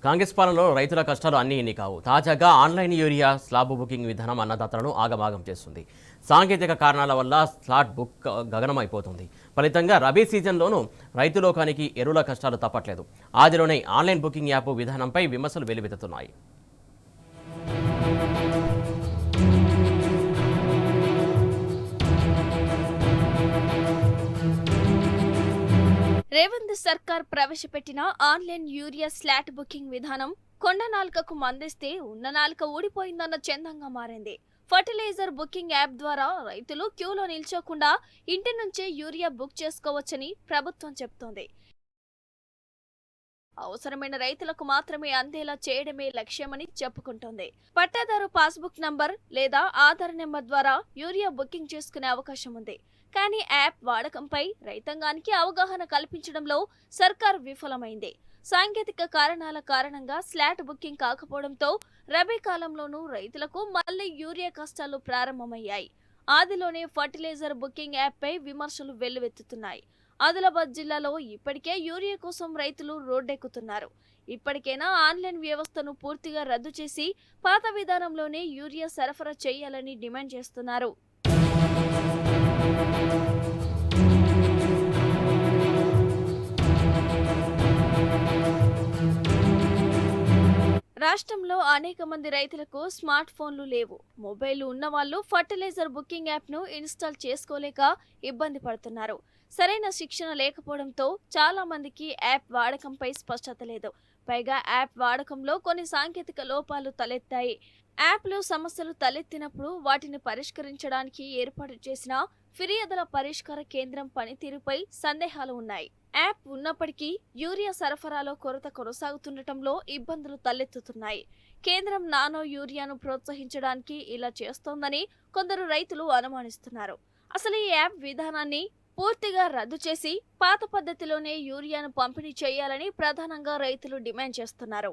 కాంగ్రెస్ పాలనలో రైతుల కష్టాలు అన్నీ ఇన్ని కావు. తాజాగా ఆన్లైన్ యూరియా స్లాబ్ బుకింగ్ విధానం అన్నదాతలను ఆగమాగం చేస్తుంది. సాంకేతిక కారణాల వల్ల స్లాట్ బుక్ గగనమైపోతుంది. ఫలితంగా రబీ సీజన్లోనూ రైతు లోకానికి ఎరువుల కష్టాలు తప్పట్లేదు. ఆదిలోనే ఆన్లైన్ బుకింగ్ యాప్ విధానంపై విమర్శలు వెల్లువెత్తుతున్నాయి. రేవంత్ సర్కార్ ప్రవేశపెట్టిన ఆన్లైన్ యూరియా స్లాట్ బుకింగ్ విధానం కొండ నాలుకకు మందిస్తే ఉన్న నాలుక ఊడిపోయిందన్న చందంగా మారింది. ఫర్టిలైజర్ బుకింగ్ యాప్ ద్వారా రైతులు క్యూలో నిల్చోకుండా ఇంటి నుంచే యూరియా బుక్ చేసుకోవచ్చని ప్రభుత్వం చెబుతోంది. అవసరమైన రైతులకు మాత్రమే అందేలా చేయడమే లక్ష్యమని చెప్పుకుంటోంది. పట్టాదారు పాస్బుక్ నంబర్ లేదా ఆధార్ నెంబర్ ద్వారా యూరియా బుకింగ్ చేసుకునే అవకాశం ఉంది. కానీ యాప్ వాడకంపై రైతాంగానికి అవగాహన కల్పించడంలో సర్కార్ విఫలమైంది. సాంకేతిక కారణంగా స్లాట్ బుకింగ్ కాకపోవడంతో రబీ కాలంలోనూ రైతులకు మళ్లీ యూరియా కష్టాలు ప్రారంభమయ్యాయి. ఆదిలోనే ఫర్టిలైజర్ బుకింగ్ యాప్పై విమర్శలు వెల్లువెత్తుతున్నాయి. ఆదిలాబాద్ జిల్లాలో ఇప్పటికే యూరియా కోసం రైతులు రోడ్డెక్కుతున్నారు. ఇప్పటికైనా ఆన్లైన్ వ్యవస్థను పూర్తిగా రద్దు చేసి పాత విధానంలోనే యూరియా సరఫరా చేయాలని డిమాండ్ చేస్తున్నారు. రాష్ట్రంలో అనేక మంది రైతులకు స్మార్ట్ ఫోన్లు లేవు. మొబైల్ ఉన్న వాళ్ళు ఫర్టిలైజర్ బుకింగ్ యాప్ ను ఇన్స్టాల్ చేసుకోలేక ఇబ్బంది పడుతున్నారు. సరైన శిక్షణ లేకపోవడంతో చాలా మందికి యాప్ వాడకంపై స్పష్టత లేదు. పైగా యాప్ వాడకంలో కొన్ని సాంకేతిక లోపాలు తలెత్తాయి. యాప్లో సమస్యలు తలెత్తినప్పుడు వాటిని పరిష్కరించడానికి ఏర్పాటు చేసిన ఫిర్యాదుల పరిష్కార కేంద్రం పనితీరుపై సందేహాలు ఉన్నాయి. యాప్ ఉన్నప్పటికీ యూరియా సరఫరాలో కొరత కొనసాగుతుండటంలో ఇబ్బందులు తలెత్తుతున్నాయి. కేంద్రం నానో యూరియాను ప్రోత్సహించడానికి ఇలా చేస్తోందని కొందరు రైతులు అనుమానిస్తున్నారు. అసలు ఈ యాప్ విధానాన్ని పూర్తిగా రద్దు చేసి పాత పద్ధతిలోనే యూరియాను పంపిణీ చేయాలని ప్రధానంగా రైతులు డిమాండ్ చేస్తున్నారు.